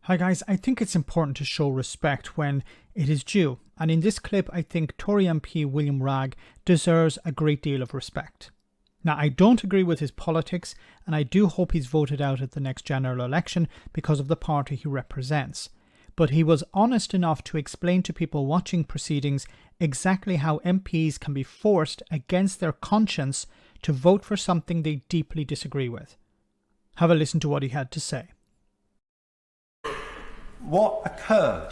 Hi guys, I think it's important to show respect when it is due, and in this clip I think Tory MP William Wragg deserves a great deal of respect. Now, I don't agree with his politics, and I do hope he's voted out at the next general election because of the party he represents. But he was honest enough to explain to people watching proceedings exactly how MPs can be forced against their conscience to vote for something they deeply disagree with. Have a listen to what he had to say. What occurred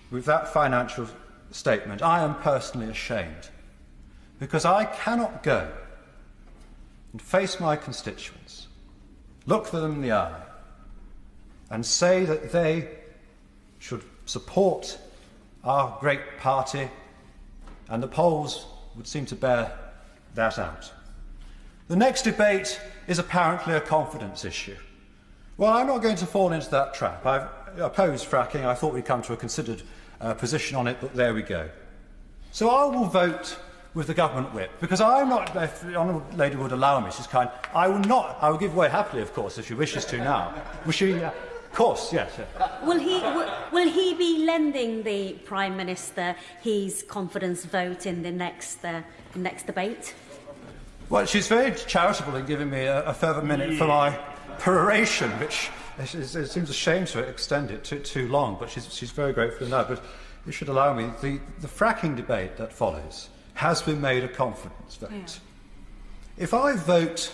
with that financial statement, I am personally ashamed, because I cannot go and face my constituents, look them in the eye, and say that they should support our great party, and the polls would seem to bear that out. The next debate is apparently a confidence issue. Well, I'm not going to fall into that trap. I've opposed fracking. I thought we'd come to a considered position on it, but there we go. So I will vote with the government whip, because I'm not, if the honourable lady would allow me, she's kind, I will give way happily, of course, if she wishes to now. Will she? Of course, yes. Will he be lending the Prime Minister his confidence vote in the next debate? Well, she's very charitable in giving me a further minute for my peroration, which it seems a shame to extend it too long, but she's very grateful now. But you should allow me, the fracking debate that follows has been made a confidence vote. Yeah. If I vote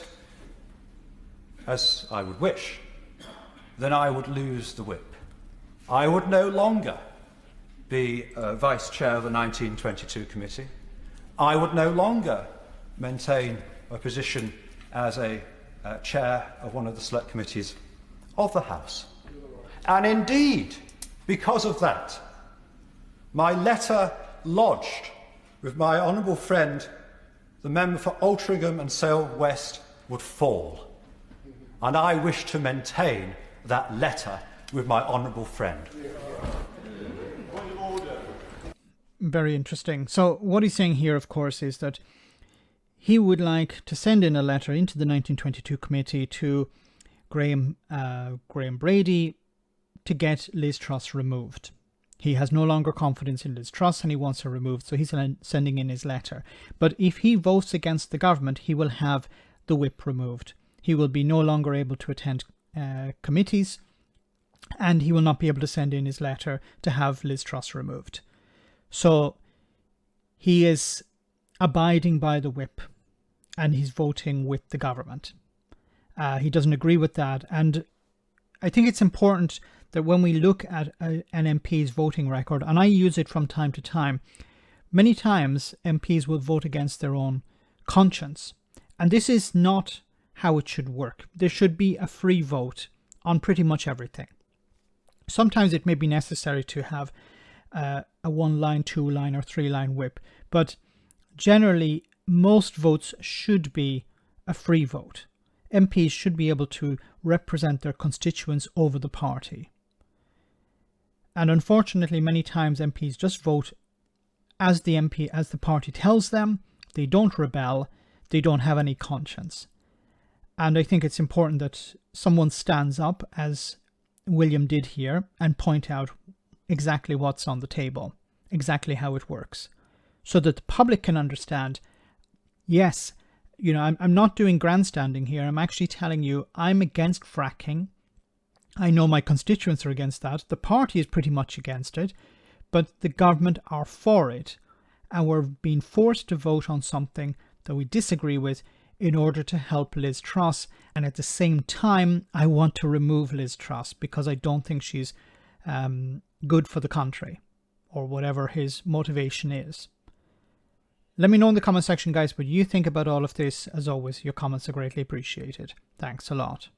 as I would wish, then I would lose the whip. I would no longer be Vice Chair of the 1922 Committee. I would no longer maintain a position as a Chair of one of the Select Committees of the House. And indeed, because of that, my letter lodged with my honourable friend, the member for Altrincham and Sale West, would fall. And I wish to maintain that letter with my honourable friend. Very interesting. So what he's saying here, of course, is that he would like to send in a letter into the 1922 committee to Graham Brady to get Liz Truss removed. He has no longer confidence in Liz Truss and he wants her removed, so he's sending in his letter. But if he votes against the government, he will have the whip removed. He will be no longer able to attend committees, and he will not be able to send in his letter to have Liz Truss removed. So he is abiding by the whip, and he's voting with the government. He doesn't agree with that, and I think it's important that when we look at an MP's voting record, and I use it from time to time, many times MPs will vote against their own conscience, and this is not how it should work. There should be a free vote on pretty much everything. Sometimes it may be necessary to have a 1-line, 2-line or 3-line whip, but generally most votes should be a free vote. MPs should be able to represent their constituents over the party. And unfortunately, many times MPs just vote as the party tells them. They don't rebel. They don't have any conscience. And I think it's important that someone stands up, as William did here, and point out exactly what's on the table, exactly how it works, so that the public can understand, yes, you know, I'm not doing grandstanding here. I'm actually telling you I'm against fracking. I know my constituents are against that. The party is pretty much against it, but the government are for it. And we're being forced to vote on something that we disagree with in order to help Liz Truss. And at the same time, I want to remove Liz Truss because I don't think she's good for the country, or whatever his motivation is. Let me know in the comment section, guys, what you think about all of this. As always, your comments are greatly appreciated. Thanks a lot.